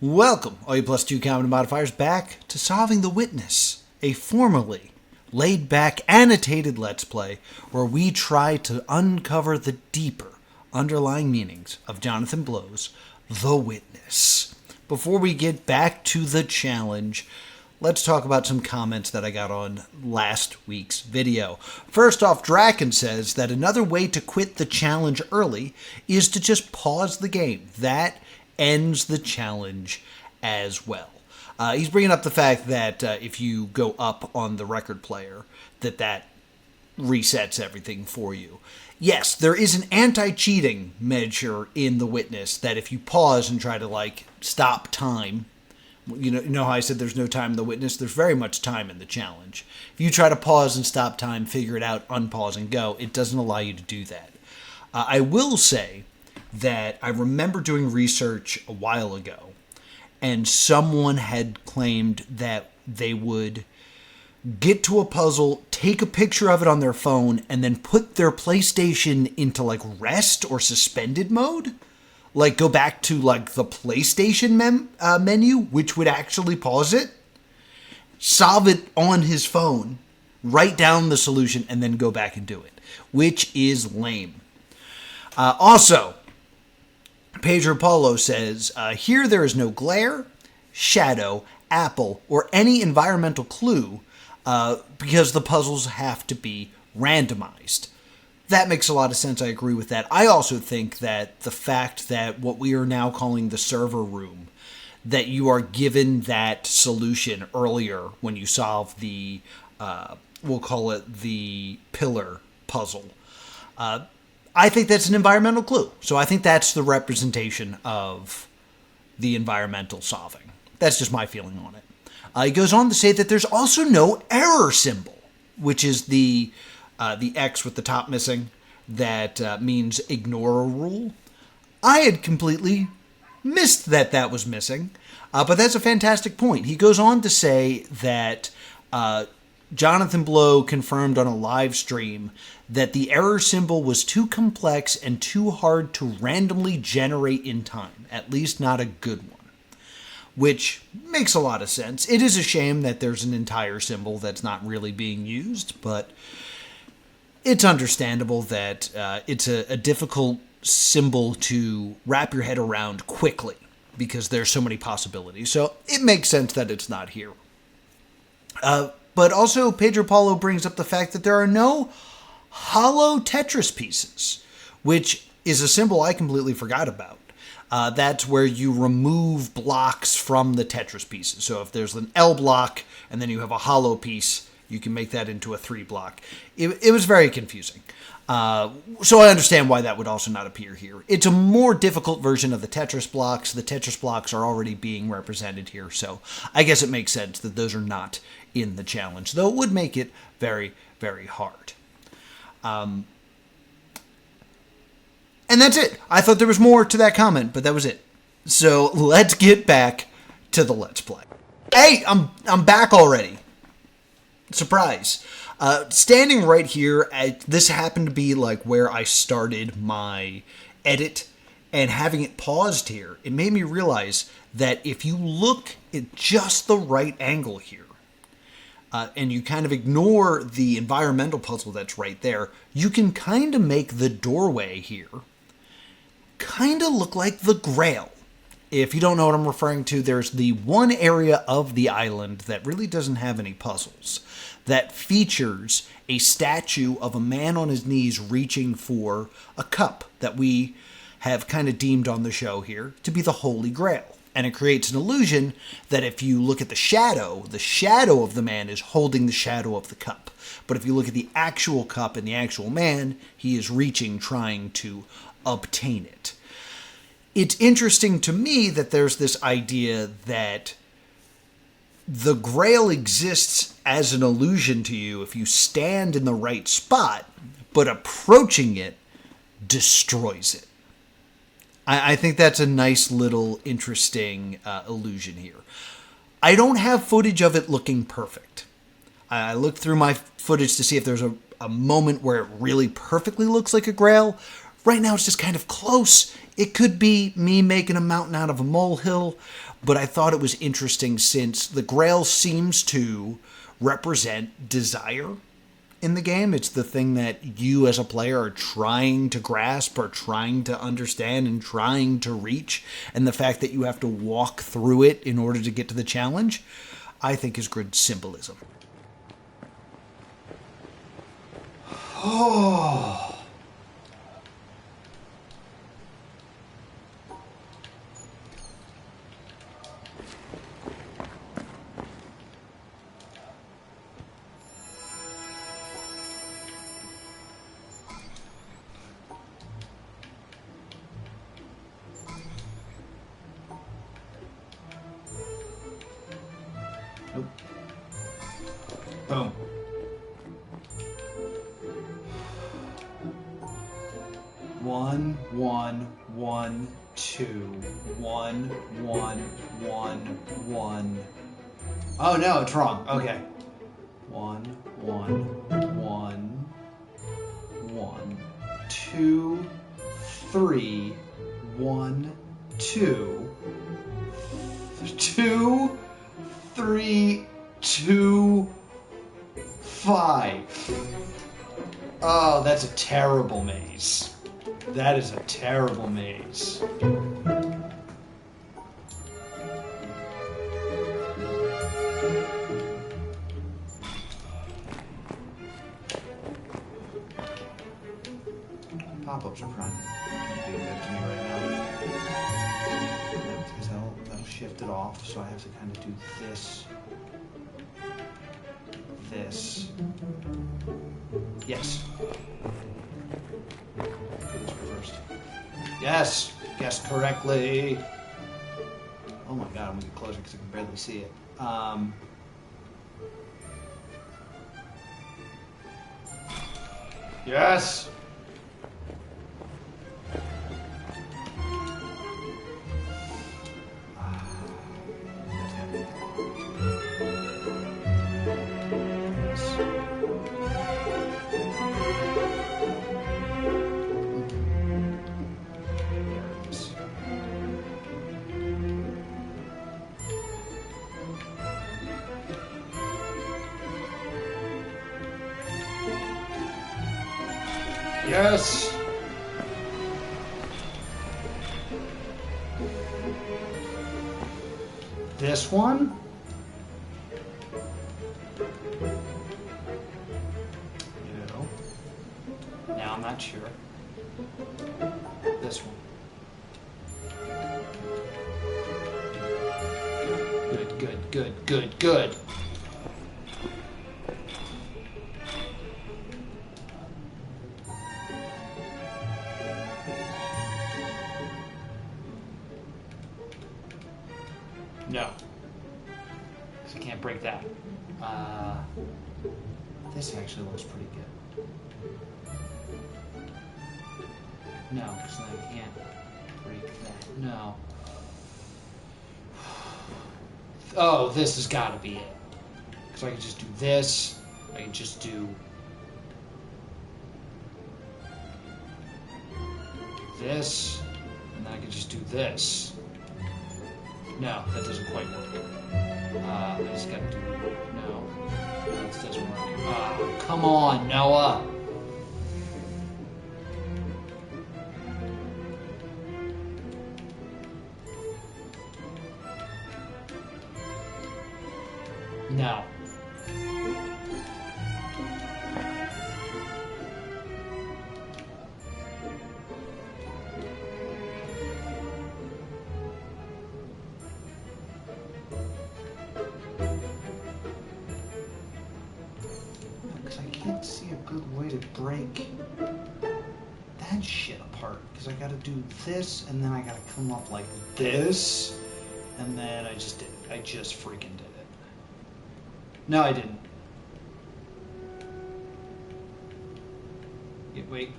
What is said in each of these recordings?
Welcome, all you plus 2 comedy modifiers, back to Solving the Witness, a formerly laid-back, annotated Let's Play where we try to uncover the deeper underlying meanings of Jonathan Blow's The Witness. Before we get back to the challenge, let's talk about some comments that I got on last week's video. First off, Draken says that another way to quit the challenge early is to just pause the game. That ends the challenge as well. He's bringing up the fact that if you go up on the record player, that resets everything for you. Yes, there is an anti-cheating measure in The Witness that if you pause and try to, stop time, you know how I said there's no time in The Witness? There's very much time in the challenge. If you try to pause and stop time, figure it out, unpause and go, it doesn't allow you to do that. I will say that I remember doing research a while ago, and someone had claimed that they would get to a puzzle, take a picture of it on their phone, and then put their PlayStation into rest or suspended mode. Go back to the PlayStation menu, which would actually pause it, solve it on his phone, write down the solution, and then go back and do it, which is lame. Also, Pedro Paulo says, here there is no glare, shadow, apple, or any environmental clue because the puzzles have to be randomized. That makes a lot of sense. I agree with that. I also think that the fact that what we are now calling the server room, that you are given that solution earlier when you solve the, we'll call it the pillar puzzle, I think that's an environmental clue. So I think that's the representation of the environmental solving. That's just my feeling on it. He goes on to say that there's also no error symbol, which is the X with the top missing. That means ignore a rule. I had completely missed that was missing, but that's a fantastic point. He goes on to say that Jonathan Blow confirmed on a live stream that the error symbol was too complex and too hard to randomly generate in time, at least not a good one, which makes a lot of sense. It is a shame that there's an entire symbol that's not really being used, but it's understandable that it's a difficult symbol to wrap your head around quickly because there's so many possibilities. So it makes sense that it's not here. But also, Pedro Paulo brings up the fact that there are no hollow Tetris pieces, which is a symbol I completely forgot about. That's where you remove blocks from the Tetris pieces. So if there's an L block and then you have a hollow piece, you can make that into a 3 block. It was very confusing. So I understand why that would also not appear here. It's a more difficult version of the Tetris blocks. The Tetris blocks are already being represented here, so I guess it makes sense that those are not in the challenge, though it would make it very, very hard. And that's it. I thought there was more to that comment, but that was it. So let's get back to the Let's Play. Hey, I'm back already. Surprise. Standing right here, this happened to be where I started my edit, and having it paused here, it made me realize that if you look at just the right angle here, and you kind of ignore the environmental puzzle that's right there, you can kind of make the doorway here kind of look like the Grail. If you don't know what I'm referring to, there's the one area of the island that really doesn't have any puzzles, that features a statue of a man on his knees reaching for a cup that we have kind of deemed on the show here to be the Holy Grail. And it creates an illusion that if you look at the shadow of the man is holding the shadow of the cup. But if you look at the actual cup and the actual man, he is reaching, trying to obtain it. It's interesting to me that there's this idea that the Grail exists as an illusion to you if you stand in the right spot, but approaching it destroys it. I think that's a nice little interesting illusion here. I don't have footage of it looking perfect. I looked through my footage to see if there's a moment where it really perfectly looks like a Grail. Right now it's just kind of close. It could be me making a mountain out of a molehill, but I thought it was interesting since the Grail seems to represent desire in the game. It's the thing that you as a player are trying to grasp or trying to understand and trying to reach. And the fact that you have to walk through it in order to get to the challenge, I think is good symbolism. Oh. Nope. Boom. One, one, one, two, one, one, one, one. Oh no, it's wrong. Okay. One, one, one, one, two, three, one, two, two, three, two, five. Oh, that's a terrible maze. That is a terrible maze. Pop-ups are trying to be good to me right now. Because that'll shift it off, so I have to kind of do this. This. Yes. First. Yes! Guessed correctly! Oh my god, I'm gonna get closer because I can barely see it. Yes! Yes! This one? No. Now I'm not sure. This one. Good, good, good, good, good. No. Because I can't break that. This actually looks pretty good. No, because I can't break that. No. Oh, this has got to be it. Because I can just do this. I can just do this. And then I can just do this. No, that doesn't quite work. I just gotta do... No. No, this doesn't work. Come on, Noah! No. Because I can't see a good way to break that shit apart. Because I gotta do this, and then I gotta come up like this, and then I just did it. I just freaking did it. No, I didn't. Wait.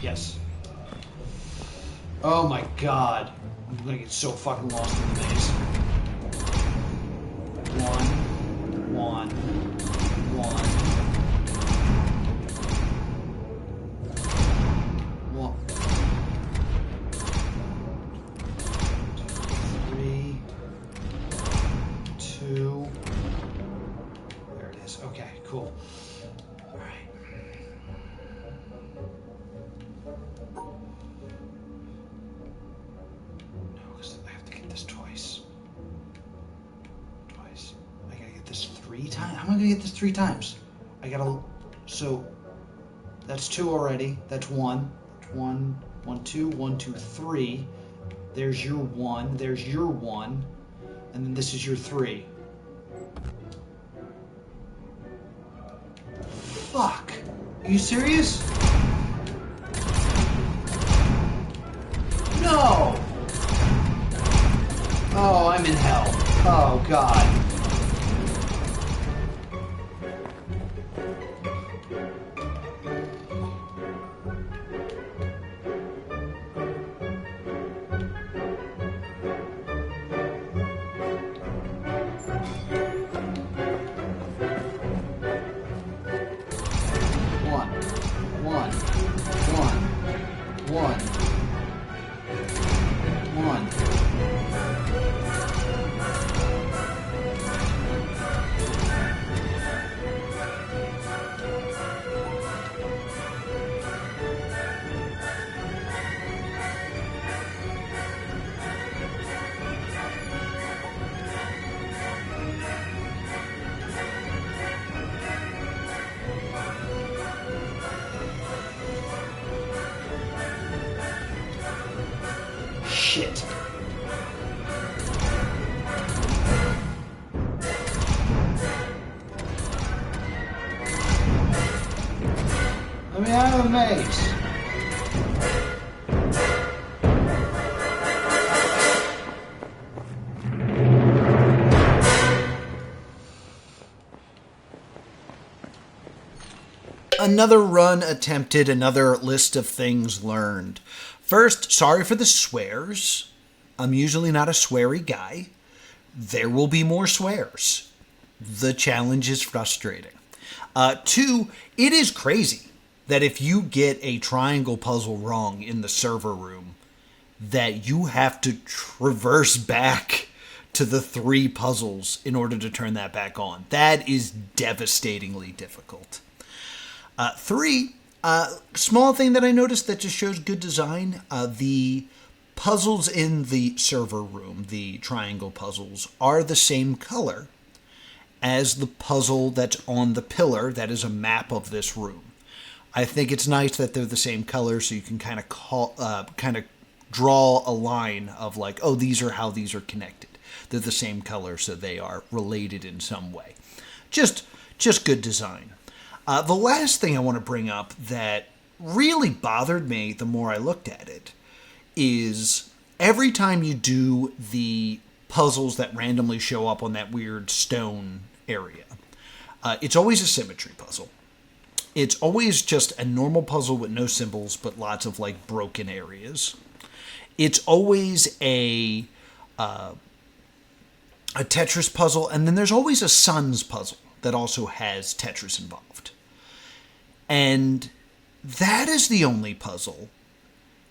Yes. Oh my god. I'm gonna get so fucking lost in the maze. One. 3 times? How am I gonna get this 3 times? I gotta, so that's 2 already. That's 1. 1, 1, 2, 1, 2, 3. There's your 1. There's your 1. And then this is your 3. Fuck. Are you serious? No! Oh, I'm in hell. Oh, God. Shit. I mean, I'm amazed. Another run attempted, another list of things learned. First, sorry for the swears. I'm usually not a sweary guy. There will be more swears. The challenge is frustrating. 2, it is crazy that if you get a triangle puzzle wrong in the server room, that you have to traverse back to the 3 puzzles in order to turn that back on. That is devastatingly difficult. 3, small thing that I noticed that just shows good design. The puzzles in the server room, the triangle puzzles, are the same color as the puzzle that's on the pillar that is a map of this room. I think it's nice that they're the same color, so you can kind of draw a line of like, oh, these are how these are connected. They're the same color, so they are related in some way. Just good design. The last thing I want to bring up that really bothered me the more I looked at it is every time you do the puzzles that randomly show up on that weird stone area, it's always a symmetry puzzle. It's always just a normal puzzle with no symbols, but lots of like broken areas. It's always a Tetris puzzle, and then there's always a Suns puzzle that also has Tetris involved. And that is the only puzzle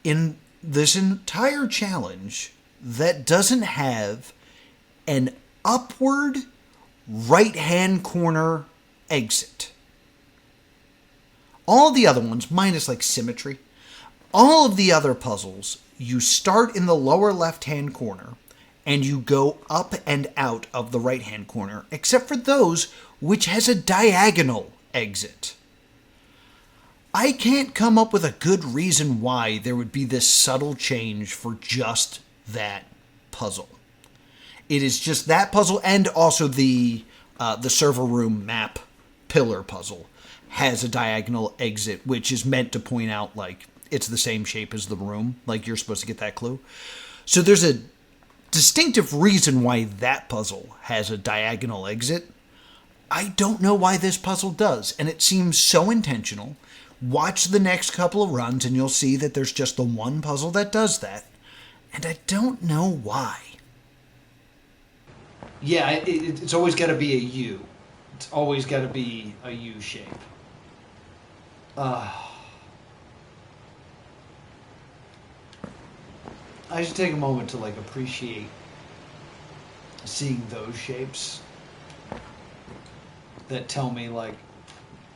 in this entire challenge that doesn't have an upward right-hand corner exit. All the other ones, minus like symmetry, all of the other puzzles, you start in the lower left-hand corner and you go up and out of the right-hand corner, except for those which has a diagonal exit. I can't come up with a good reason why there would be this subtle change for just that puzzle. It is just that puzzle, and also the server room map pillar puzzle has a diagonal exit, which is meant to point out like it's the same shape as the room, like you're supposed to get that clue. So there's a distinctive reason why that puzzle has a diagonal exit. I don't know why this puzzle does, and it seems so intentional. Watch the next couple of runs and you'll see that there's just the one puzzle that does that, and I don't know why. Yeah, it's always got to be a U. It's always got to be a U shape. I should take a moment to like appreciate seeing those shapes that tell me like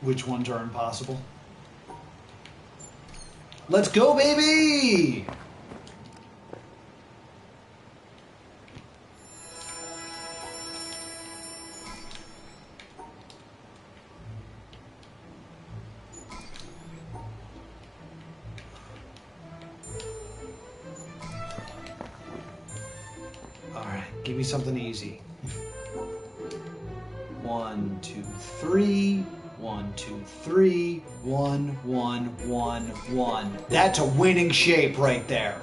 which ones are impossible. Let's go, baby! Give me something easy. 1, 2, 3. 1, 2, 3. 1, 1, 1, 1. That's a winning shape right there.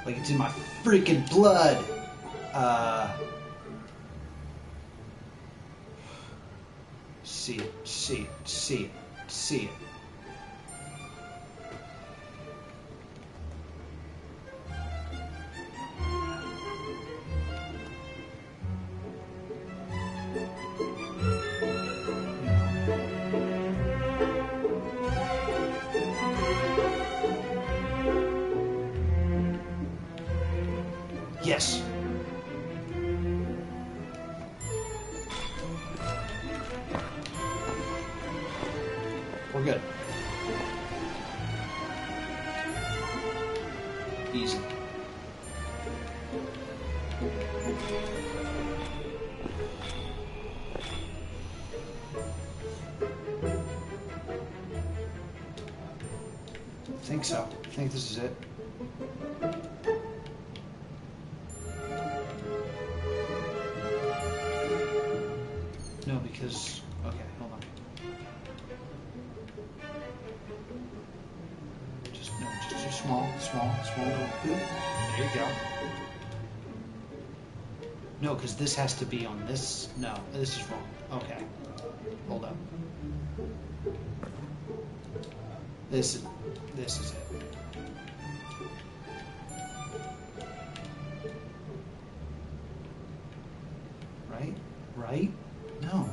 Like it's in my freaking blood. See it, see it, see it, see it. Yes. We're good. Easy. I think so. I think this is it. No, because... Okay, hold on. Just small. There you go. No, because this has to be on this. No, this is wrong. Okay. Hold up. This is it. Right? No.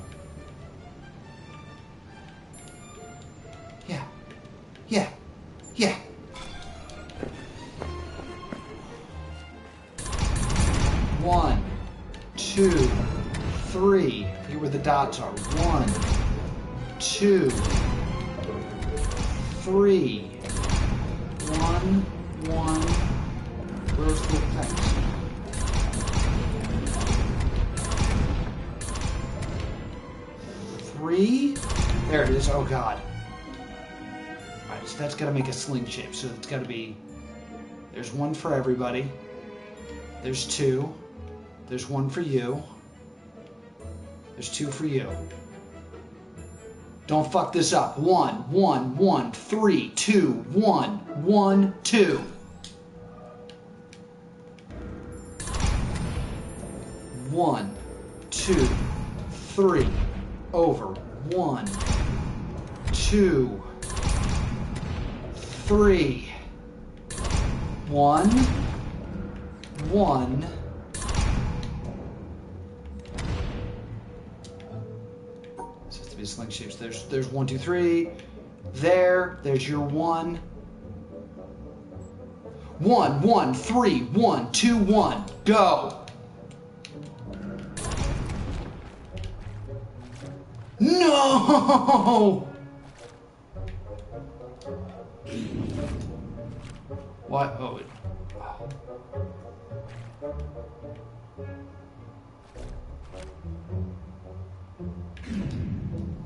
Yeah. 1, 2, 3. Here where the dots are. 1, 2, 3. 1, 1. Where's the things? There it is. Oh god. Alright, so that's got to make a sling shape. So it's got to be... There's 1 for everybody. There's 2. There's 1 for you. There's 2 for you. Don't fuck this up. 1, 1, 1, 3, 2, 1, 1, 2. 1, 2, 3. Over. 1, 2, 3. 1, 1. This has to be sling shapes. There's 1, 2, 3. There's your 1. 1, 1, 3, 1, 2, 1. Go. No! What? Oh.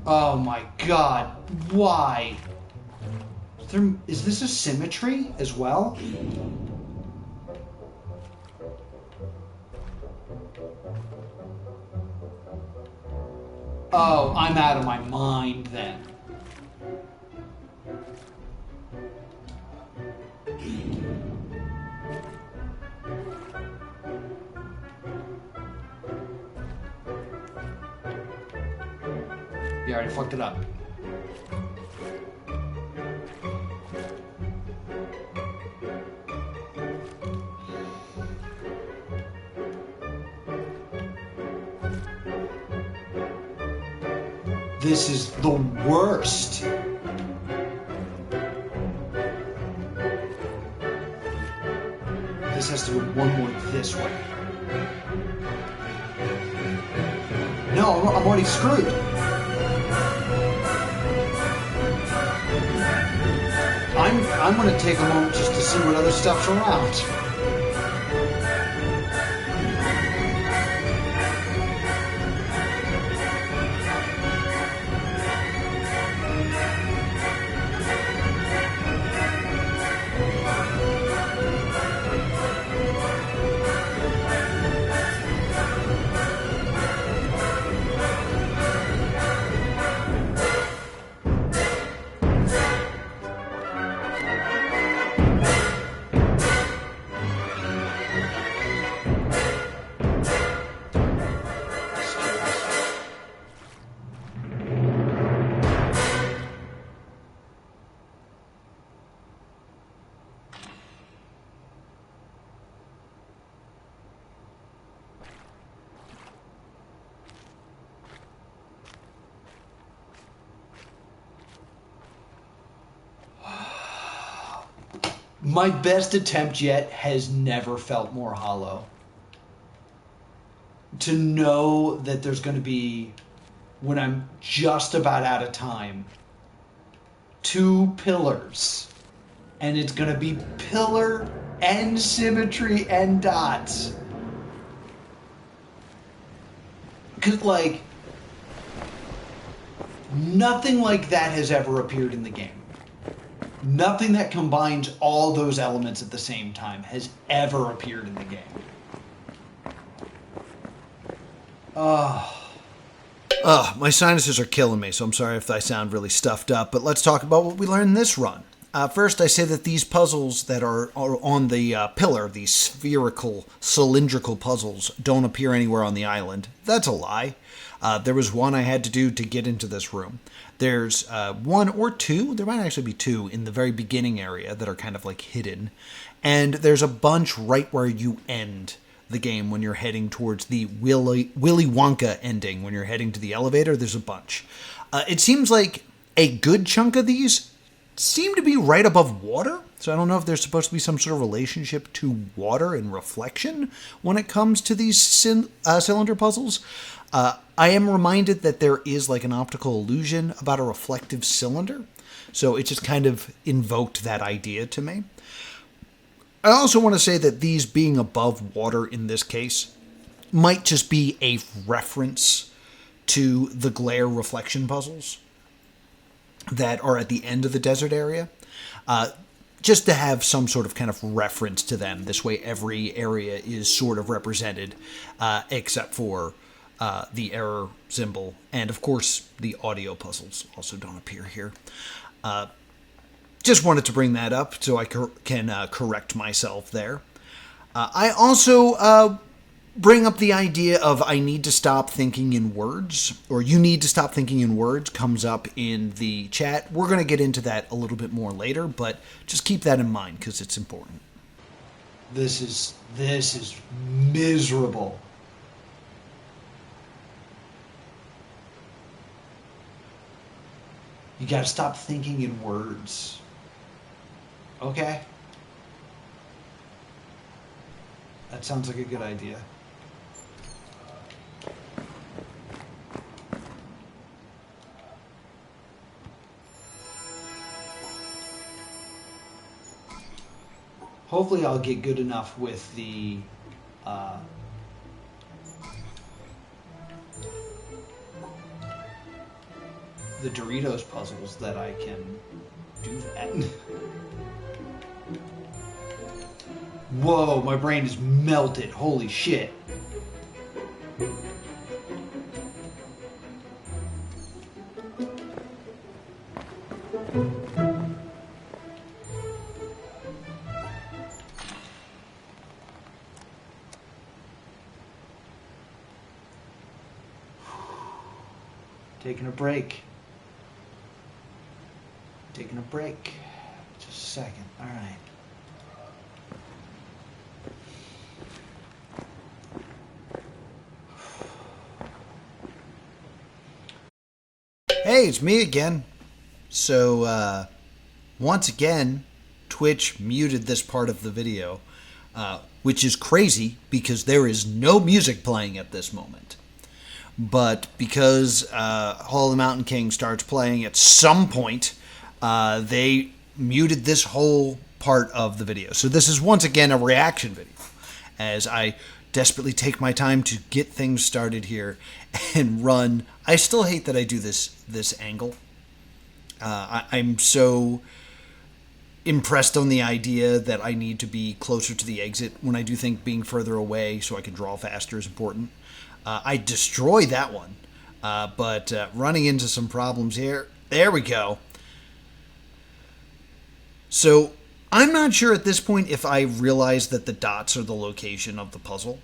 Oh my god. Why? Is this a symmetry as well? Oh, I'm out of my mind then. You already fucked it up. This is the worst. This has to go one more this way. No, I'm already screwed. I'm going to take a moment just to see what other stuff's around. My best attempt yet has never felt more hollow. To know that there's going to be, when I'm just about out of time, 2 pillars. And it's going to be pillar and symmetry and dots. Because, like, nothing like that has ever appeared in the game. Nothing that combines all those elements at the same time has ever appeared in the game. My sinuses are killing me, so I'm sorry if I sound really stuffed up, but let's talk about what we learned in this run. First, I say that these puzzles that are on the pillar, these spherical, cylindrical puzzles, don't appear anywhere on the island. That's a lie. There was one I had to do to get into this room. There's 1 or 2, there might actually be 2 in the very beginning area that are kind of like hidden. And there's a bunch right where you end the game when you're heading towards the Willy Wonka ending. When you're heading to the elevator, there's a bunch. It seems like a good chunk of these seem to be right above water. So I don't know if there's supposed to be some sort of relationship to water and reflection when it comes to these cylinder puzzles. I am reminded that there is like an optical illusion about a reflective cylinder. So it just kind of invoked that idea to me. I also want to say that these being above water in this case might just be a reference to the glare reflection puzzles that are at the end of the desert area. Just to have some sort of kind of reference to them. This way every area is sort of represented, except for the error symbol. And of course, the audio puzzles also don't appear here. Just wanted to bring that up so I can correct myself there. I also bring up the idea of I need to stop thinking in words, or you need to stop thinking in words, comes up in the chat. We're going to get into that a little bit more later, but just keep that in mind because it's important. This is miserable. You got to stop thinking in words. Okay. That sounds like a good idea. Hopefully I'll get good enough with the Doritos puzzles that I can do that. Whoa, my brain is melted. Holy shit. Taking a break. Taking a break. Just a second. All right. Hey, it's me again. So, once again, Twitch muted this part of the video, which is crazy because there is no music playing at this moment. But because Hall of the Mountain King starts playing at some point, they muted this whole part of the video. So this is once again a reaction video, as I desperately take my time to get things started here and run. I still hate that I do this angle. I'm so impressed on the idea that I need to be closer to the exit when I do think being further away so I can draw faster is important. I destroy that one, but running into some problems here. There we go. So I'm not sure at this point if I realize that the dots are the location of the puzzle,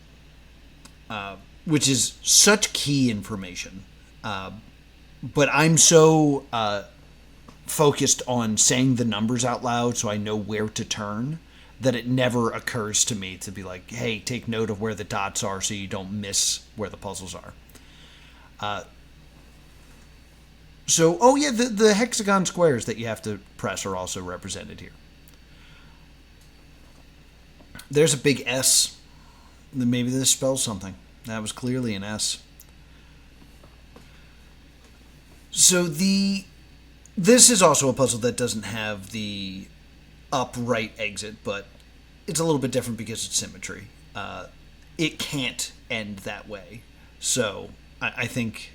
which is such key information. But I'm so focused on saying the numbers out loud so I know where to turn that it never occurs to me to be like, hey, take note of where the dots are so you don't miss where the puzzles are. So, oh yeah, the hexagon squares that you have to press are also represented here. There's a big S. Maybe this spells something. That was clearly an S. So this is also a puzzle that doesn't have the upright exit, but it's a little bit different because it's symmetry. It can't end that way. So I think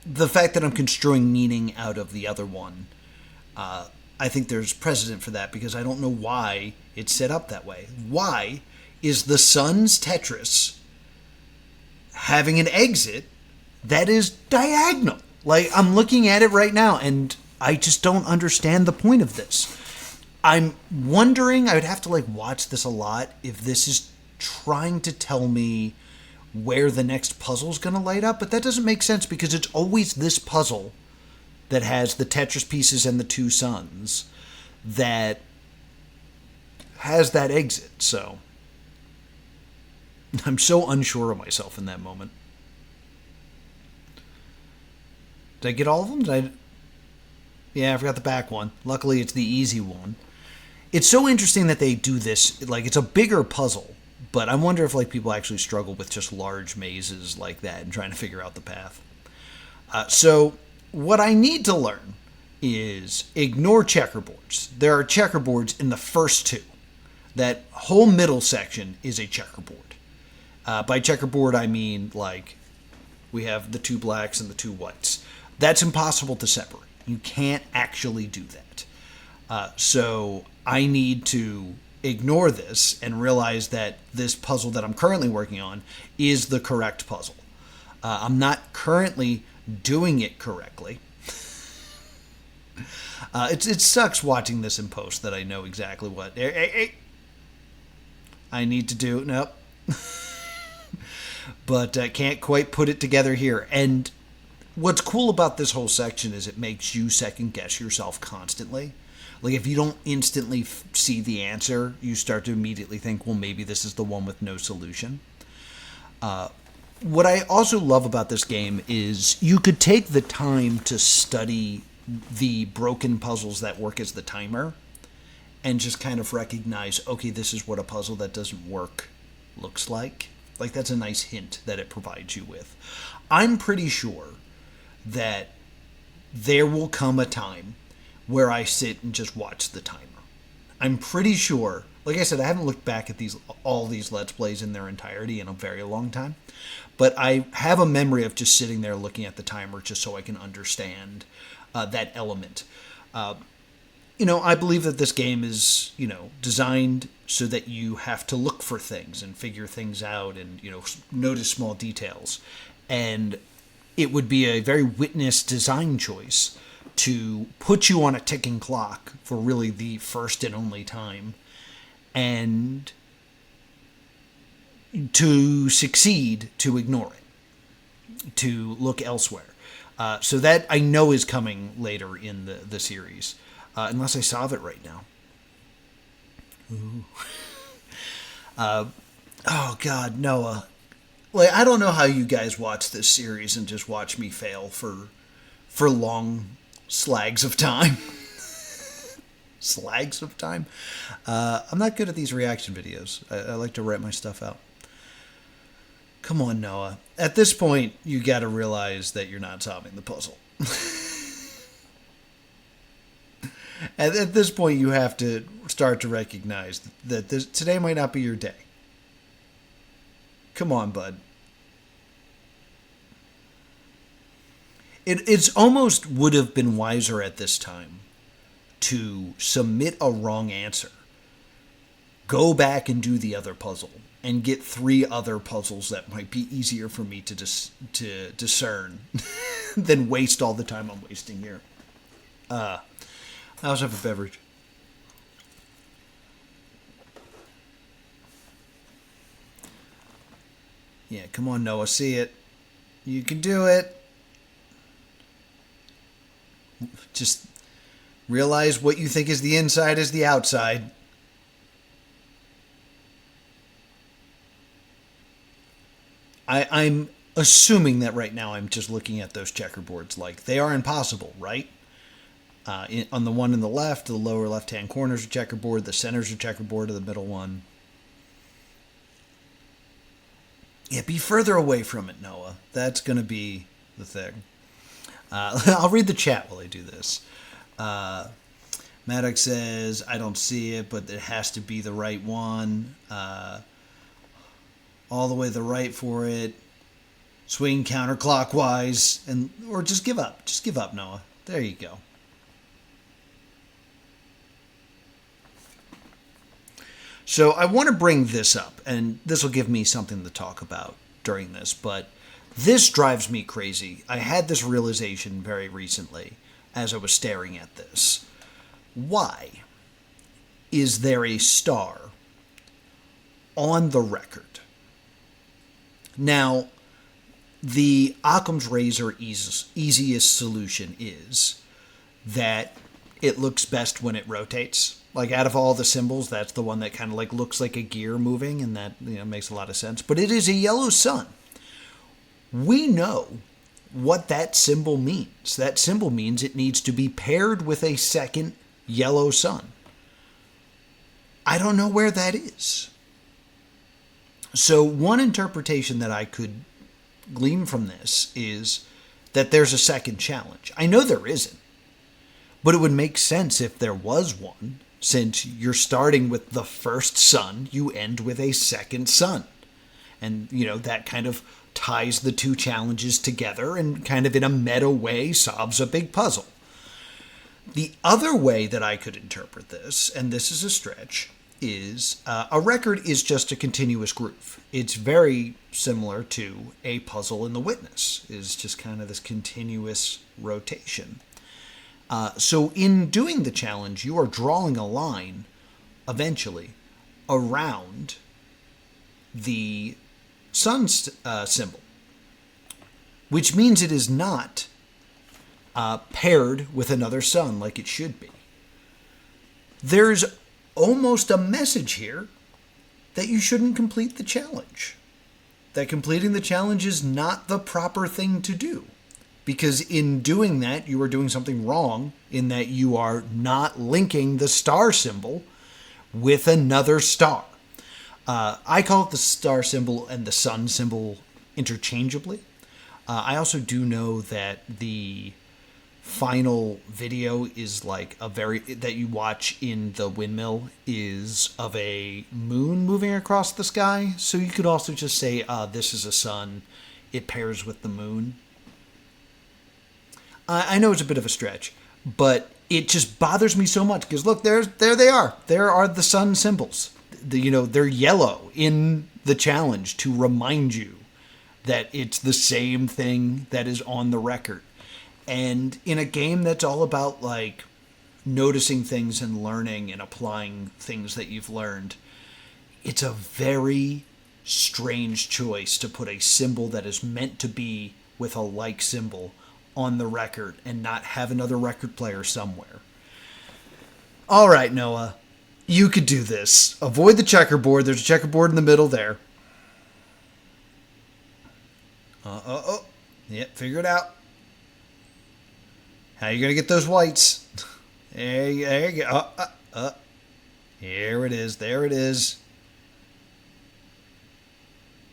the fact that I'm construing meaning out of the other one, I think there's precedent for that because I don't know why it's set up that way. Why is the sun's Tetris having an exit that is diagonal? Like, I'm looking at it right now, and I just don't understand the point of this. I'm wondering, I would have to, watch this a lot, if this is trying to tell me where the next puzzle's going to light up, but that doesn't make sense because it's always this puzzle that has the Tetris pieces and the two suns that has that exit, so I'm so unsure of myself in that moment. Did I get all of them? Yeah, I forgot the back one. Luckily, it's the easy one. It's so interesting that they do this. It's a bigger puzzle, but I wonder if people actually struggle with just large mazes like that and trying to figure out the path. So what I need to learn is ignore checkerboards. There are checkerboards in the first two. That whole middle section is a checkerboard. By checkerboard, I mean we have the two blacks and the two whites. That's impossible to separate. You can't actually do that. So I need to ignore this and realize that this puzzle that I'm currently working on is the correct puzzle. I'm not currently doing it correctly. It sucks watching this in post that I know exactly what I need to do. Nope. But I can't quite put it together here. And what's cool about this whole section is it makes you second guess yourself constantly. If you don't instantly see the answer, you start to immediately think, well, maybe this is the one with no solution. What I also love about this game is you could take the time to study the broken puzzles that work as the timer and just kind of recognize, okay, this is what a puzzle that doesn't work looks like. That's a nice hint that it provides you with. I'm pretty sure that there will come a time where I sit and just watch the timer. I'm pretty sure, like I said, I haven't looked back at all these Let's Plays in their entirety in a very long time, but I have a memory of just sitting there looking at the timer just so I can understand that element. I believe that this game is, designed so that you have to look for things and figure things out and, notice small details. And it would be a very Witness design choice to put you on a ticking clock for really the first and only time and to succeed, to ignore it, to look elsewhere. So that I know is coming later in the series. Unless I solve it right now. Ooh. Oh, God, Noah. I don't know how you guys watch this series and just watch me fail for for long slags of time. Slags of time? I'm not good at these reaction videos. I like to write my stuff out. Come on, Noah. At this point, you got to realize that you're not solving the puzzle. At this point, you have to start to recognize that today might not be your day. Come on, bud. It's almost would have been wiser at this time to submit a wrong answer, go back and do the other puzzle, and get 3 other puzzles that might be easier for me to discern than waste all the time I'm wasting here. I also have a beverage. Yeah, come on, Noah, see it. You can do it. Just realize what you think is the inside is the outside. I'm assuming that right now I'm just looking at those checkerboards like they are impossible, right? On the one in the left, the lower left-hand corner is a checkerboard. The center's a checkerboard of the middle one. Yeah, be further away from it, Noah. That's going to be the thing. I'll read the chat while I do this. Maddox says, I don't see it, but it has to be the right one. All the way to the right for it. Swing counterclockwise. Or just give up. Just give up, Noah. There you go. So I want to bring this up, and this will give me something to talk about during this, but this drives me crazy. I had this realization very recently as I was staring at this. Why is there a star on the record? Now, the Occam's razor easiest solution is that it looks best when it rotates. Like, out of all the symbols, that's the one that kind of like looks like a gear moving, and that, you know, makes a lot of sense. But it is a yellow sun. We know what that symbol means. That symbol means it needs to be paired with a second yellow sun. I don't know where that is. So one interpretation that I could glean from this is that there's a second challenge. I know there isn't, but it would make sense if there was one. Since you're starting with the first sun, you end with a second sun. And, you know, that kind of ties the two challenges together and kind of in a meta way solves a big puzzle. The other way that I could interpret this, and this is a stretch, is a record is just a continuous groove. It's very similar to a puzzle in the Witness, is just kind of this continuous rotation. So in doing the challenge, you are drawing a line, eventually, around the sun symbol, which means it is not paired with another sun like it should be. There's almost a message here that you shouldn't complete the challenge, that completing the challenge is not the proper thing to do. Because in doing that, you are doing something wrong in that you are not linking the star symbol with another star. I call it the star symbol and the sun symbol interchangeably. I also do know that the final video is like that you watch in the windmill is of a moon moving across the sky. So you could also just say, this is a sun. It pairs with the moon. I know it's a bit of a stretch, but it just bothers me so much because look, there they are. There are the sun symbols. They're yellow in the challenge to remind you that it's the same thing that is on the record. And in a game that's all about like noticing things and learning and applying things that you've learned, it's a very strange choice to put a symbol that is meant to be with a like symbol on the record and not have another record player somewhere. All right, Noah, you could do this. Avoid the checkerboard. There's a checkerboard in the middle there. Yeah, figure it out. How you gonna get those whites? There you go. Here it is. There it is.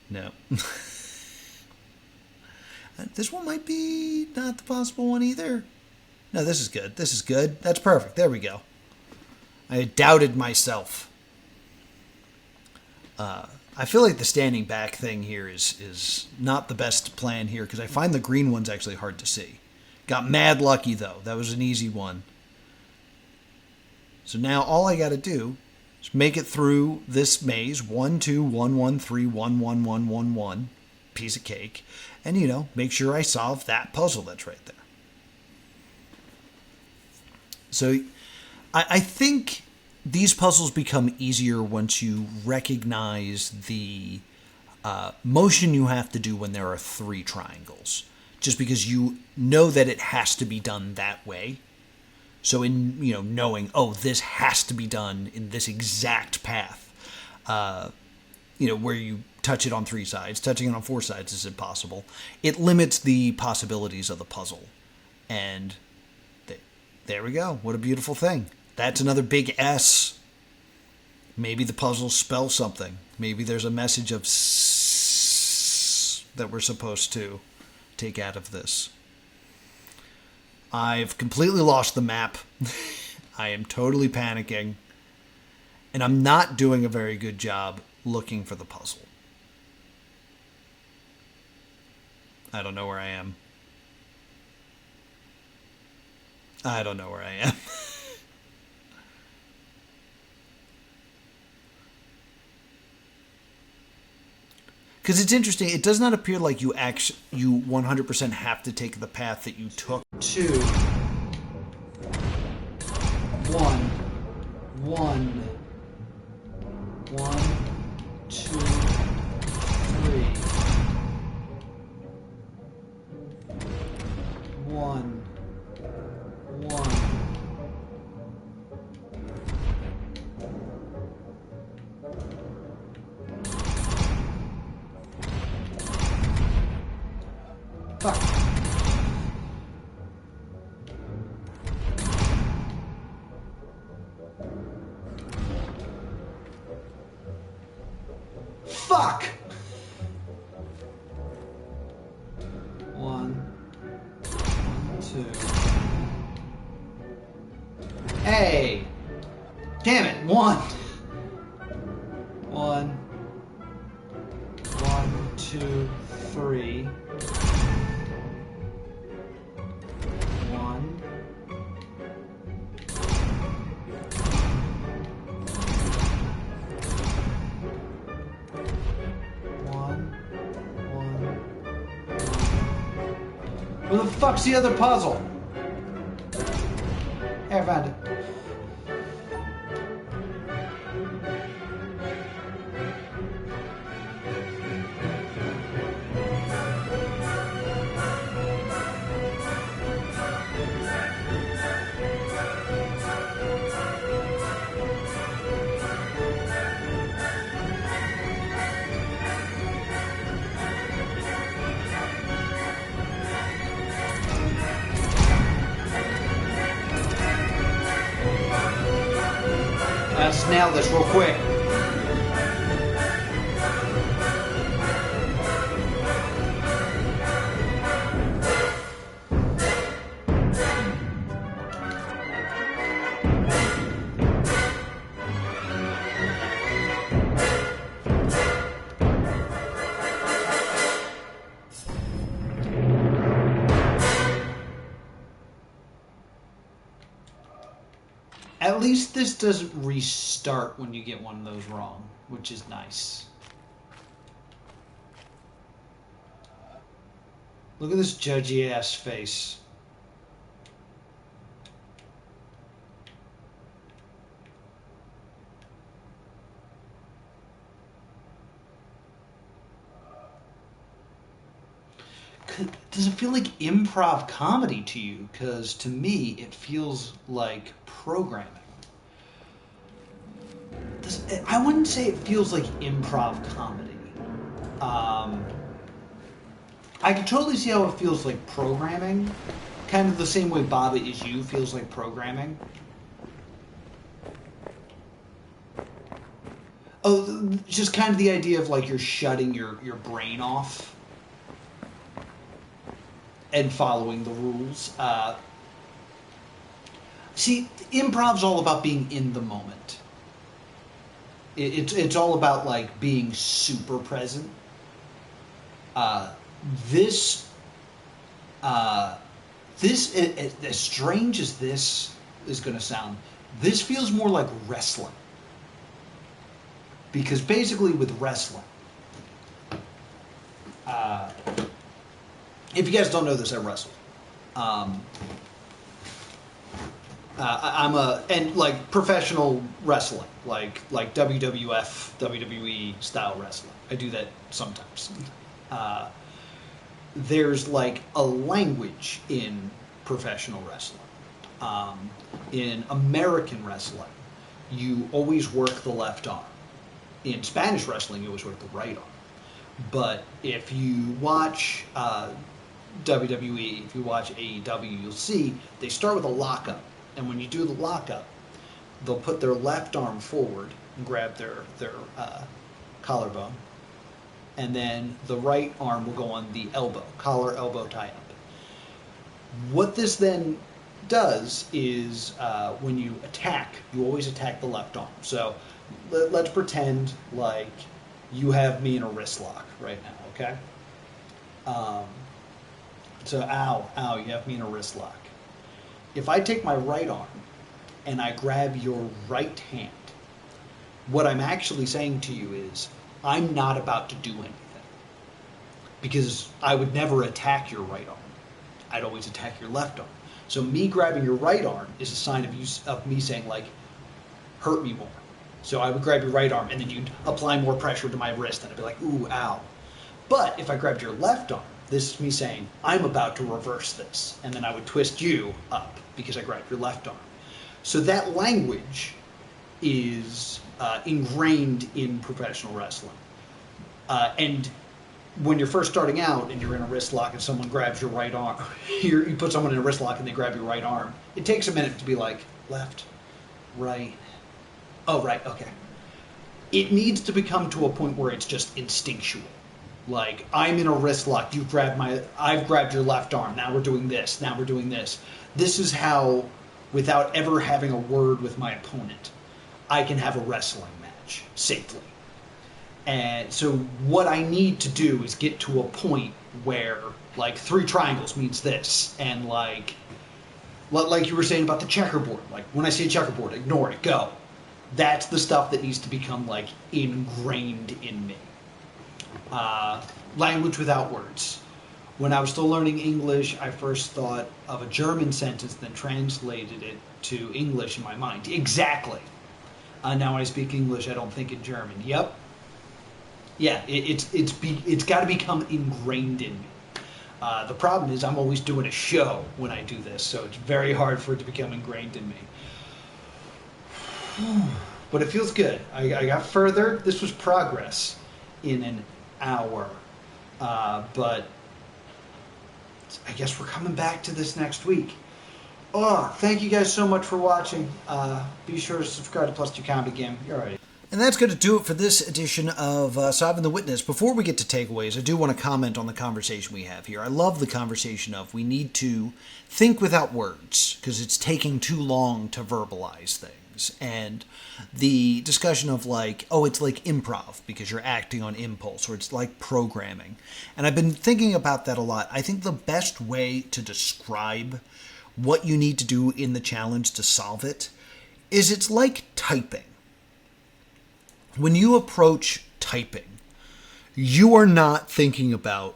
No. This one might be not the possible one either. No, this is good. This is good. That's perfect. There we go. I doubted myself. I feel like the standing back thing here is not the best plan here because I find the green one's actually hard to see. Got mad lucky though. That was an easy one. So now all I got to do is make it through this maze. 1, 2, 1, 1, 3, 1, 1, 1, 1, 1. Piece of cake. And, you know, make sure I solve that puzzle that's right there. So I think these puzzles become easier once you recognize the motion you have to do when there are 3 triangles. Just because you know that it has to be done that way. So in, you know, knowing, oh, this has to be done in this exact path, you know, where you touch it on 3 sides, touching it on 4 sides is impossible. It limits the possibilities of the puzzle. And there we go. What a beautiful thing. That's another big S. Maybe the puzzle spells something. Maybe there's a message of that we're supposed to take out of this. I've completely lost the map. I am totally panicking. And I'm not doing a very good job looking for the puzzle. I don't know where I am. I don't know where I am. Because it's interesting, it does not appear like you 100% have to take the path that you took. 2, 1, 1, 1, 2, 3, 1, 1. Fuck. Fuck! 1, 2. Hey! Damn it! 1. 1, 2, 3. 1. Where the fuck's the other puzzle? Hey, I found it. Let's nail this real quick. At least this doesn't restart when you get one of those wrong, which is nice. Look at this judgy ass face. Does it feel like improv comedy to you? Because to me, it feels like programming. I wouldn't say it feels like improv comedy. I can totally see how it feels like programming, kind of the same way Baba Is You feels like programming. Oh, just kind of the idea of like you're shutting your brain off and following the rules. See, improv's all about being in the moment. It's all about like being super present. Uh, this this as strange as this is going to sound, this feels more like wrestling. Because basically with wrestling, if you guys don't know this, I wrestle. I'm and like professional wrestling, like WWF, WWE style wrestling. I do that sometimes. There's like a language in professional wrestling. In American wrestling, you always work the left arm. In Spanish wrestling, you always work the right arm. But if you watch WWE, if you watch AEW, you'll see they start with a lockup. And when you do the lockup, they'll put their left arm forward and grab their collarbone. And then the right arm will go on the elbow, collar, elbow tie up. What this then does is when you attack, you always attack the left arm. So let's pretend like you have me in a wrist lock right now, okay? So ow, you have me in a wrist lock. If I take my right arm and I grab your right hand, what I'm actually saying to you is, I'm not about to do anything. Because I would never attack your right arm. I'd always attack your left arm. So me grabbing your right arm is a sign of me saying, like, hurt me more. So I would grab your right arm, and then you'd apply more pressure to my wrist, and I'd be like, ooh, ow. But if I grabbed your left arm, this is me saying, I'm about to reverse this. And then I would twist you up because I grabbed your left arm. So that language is ingrained in professional wrestling. And when you're first starting out and you're in a wrist lock and someone grabs your right arm, you put someone in a wrist lock and they grab your right arm, it takes a minute to be like, left, right, oh, right, okay. It needs to become to a point where it's just instinctual. Like, I'm in a wrist lock, I've grabbed your left arm, now we're doing this, now we're doing this. This is how, without ever having a word with my opponent, I can have a wrestling match safely. And so what I need to do is get to a point where, like, 3 triangles means this, and like you were saying about the checkerboard, like, when I say checkerboard, ignore it, go. That's the stuff that needs to become, like, ingrained in me. Language without words. When I was still learning English, I first thought of a German sentence, then translated it to English in my mind. Exactly. Now when I speak English, I don't think in German. Yep. Yeah, it's got to become ingrained in me. The problem is I'm always doing a show when I do this, so it's very hard for it to become ingrained in me. But it feels good. I got further. This was progress in an hour. But I guess we're coming back to this next week. Oh, thank you guys so much for watching. Be sure to subscribe to Plus 2 Comedy Game. You're alright. And that's going to do it for this edition of Solving the Witness. Before we get to takeaways, I do want to comment on the conversation we have here. I love the conversation of we need to think without words because it's taking too long to verbalize things. And the discussion of like, oh, it's like improv because you're acting on impulse, or it's like programming. And I've been thinking about that a lot. I think the best way to describe what you need to do in the challenge to solve it is it's like typing. When you approach typing, you are not thinking about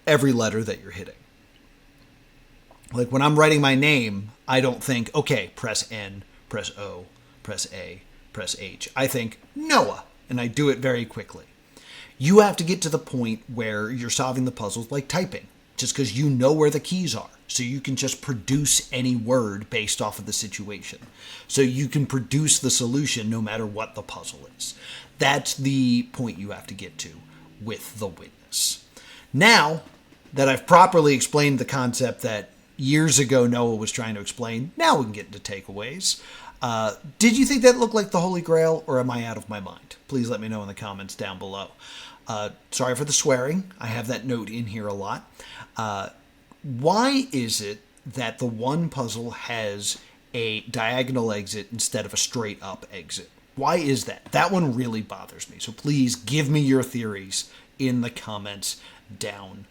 every letter that you're hitting. Like when I'm writing my name, I don't think, okay, press N, press O, press A, press H. I think Noah, and I do it very quickly. You have to get to the point where you're solving the puzzles like typing, just because you know where the keys are. So you can just produce any word based off of the situation. So you can produce the solution no matter what the puzzle is. That's the point you have to get to with the witness. Now that I've properly explained the concept that years ago Noah was trying to explain. Now we can get into takeaways. Did you think that looked like the Holy Grail, or am I out of my mind? Please let me know in the comments down below. Sorry for the swearing. I have that note in here a lot. Why is it that the one puzzle has a diagonal exit instead of a straight up exit? Why is that? That one really bothers me. So please give me your theories in the comments down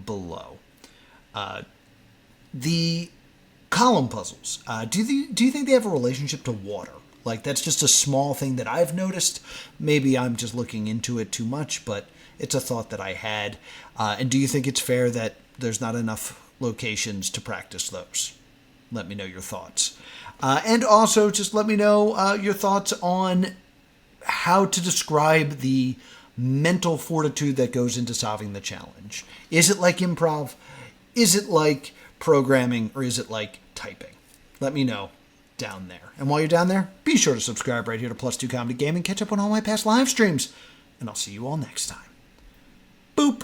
below. The column puzzles. Do you think they have a relationship to water? Like, that's just a small thing that I've noticed. Maybe I'm just looking into it too much, but it's a thought that I had. And do you think it's fair that there's not enough locations to practice those? Let me know your thoughts. And also, just let me know your thoughts on how to describe the mental fortitude that goes into solving the challenge. Is it like improv? Is it like programming? Or is it like typing? Let me know down there. And while you're down there, be sure to subscribe right here to Plus2 Comedy Gaming. Catch up on all my past live streams. And I'll see you all next time. Boop.